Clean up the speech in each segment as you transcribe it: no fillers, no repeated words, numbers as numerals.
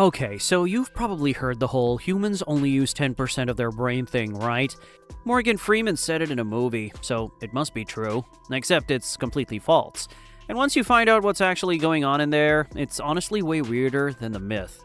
Okay, so you've probably heard the whole humans only use 10% of their brain thing, right? Morgan Freeman said it in a movie, so it must be true, except it's completely false. And once you find out what's actually going on in there, it's honestly way weirder than the myth.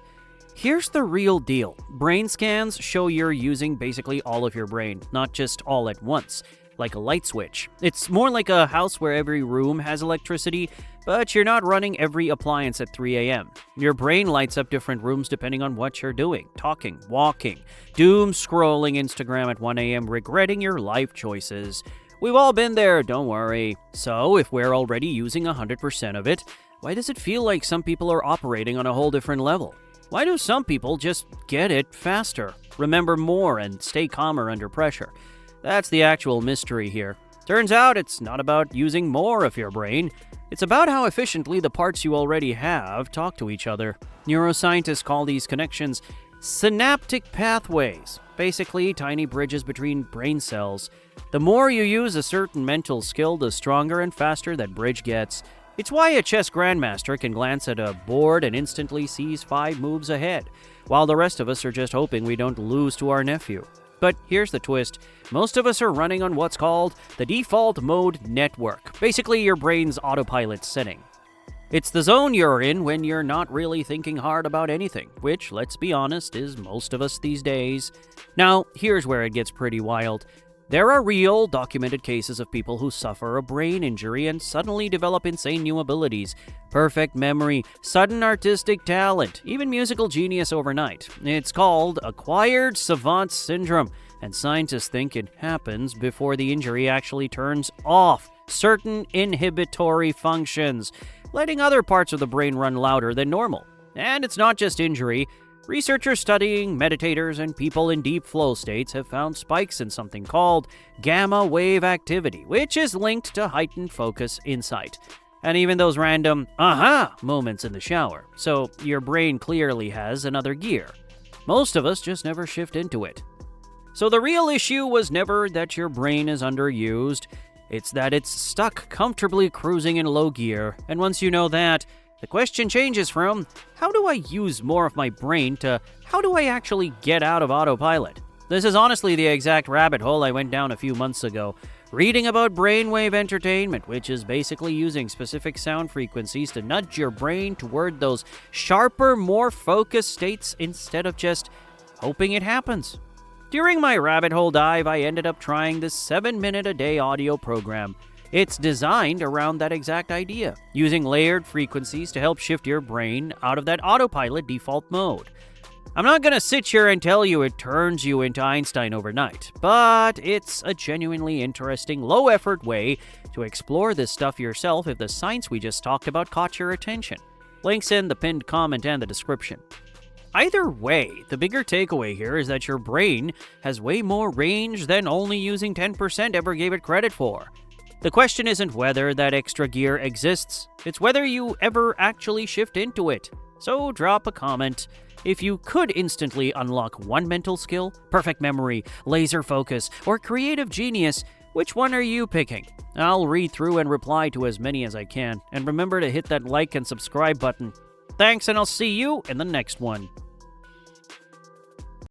Here's the real deal. Brain scans show you're using basically all of your brain, not just all at once, like a light switch. It's more like a house where every room has electricity, but you're not running every appliance at 3 a.m. Your brain lights up different rooms depending on what you're doing, talking, walking, doom scrolling Instagram at 1 a.m., regretting your life choices. We've all been there, don't worry. So, if we're already using 100% of it, why does it feel like some people are operating on a whole different level? Why do some people just get it faster, remember more, and stay calmer under pressure? That's the actual mystery here. Turns out it's not about using more of your brain. It's about how efficiently the parts you already have talk to each other. Neuroscientists call these connections synaptic pathways, basically tiny bridges between brain cells. The more you use a certain mental skill, the stronger and faster that bridge gets. It's why a chess grandmaster can glance at a board and instantly sees 5 moves ahead, while the rest of us are just hoping we don't lose to our nephew. But here's the twist. Most of us are running on what's called the default mode network, basically your brain's autopilot setting. It's the zone you're in when you're not really thinking hard about anything, which, let's be honest, is most of us these days. Now, here's where it gets pretty wild. There are real, documented cases of people who suffer a brain injury and suddenly develop insane new abilities. Perfect memory, sudden artistic talent, even musical genius overnight. It's called acquired savant syndrome, and scientists think it happens before the injury actually turns off certain inhibitory functions, letting other parts of the brain run louder than normal. And it's not just injury. Researchers studying meditators and people in deep flow states have found spikes in something called gamma wave activity, which is linked to heightened focus insight. And even those random aha moments in the shower. So your brain clearly has another gear. Most of us just never shift into it. So the real issue was never that your brain is underused. It's that it's stuck comfortably cruising in low gear. And once you know that, the question changes from, how do I use more of my brain, to how do I actually get out of autopilot? This is honestly the exact rabbit hole I went down a few months ago, reading about brainwave entertainment, which is basically using specific sound frequencies to nudge your brain toward those sharper, more focused states instead of just hoping it happens. During my rabbit hole dive, I ended up trying this 7-minute-a-day audio program. It's designed around that exact idea, using layered frequencies to help shift your brain out of that autopilot default mode. I'm not going to sit here and tell you it turns you into Einstein overnight, but it's a genuinely interesting, low-effort way to explore this stuff yourself if the science we just talked about caught your attention. Links in the pinned comment and the description. Either way, the bigger takeaway here is that your brain has way more range than only using 10% ever gave it credit for. The question isn't whether that extra gear exists, it's whether you ever actually shift into it. So drop a comment. If you could instantly unlock one mental skill, perfect memory, laser focus, or creative genius, which one are you picking? I'll read through and reply to as many as I can. And remember to hit that like and subscribe button. Thanks, and I'll see you in the next one.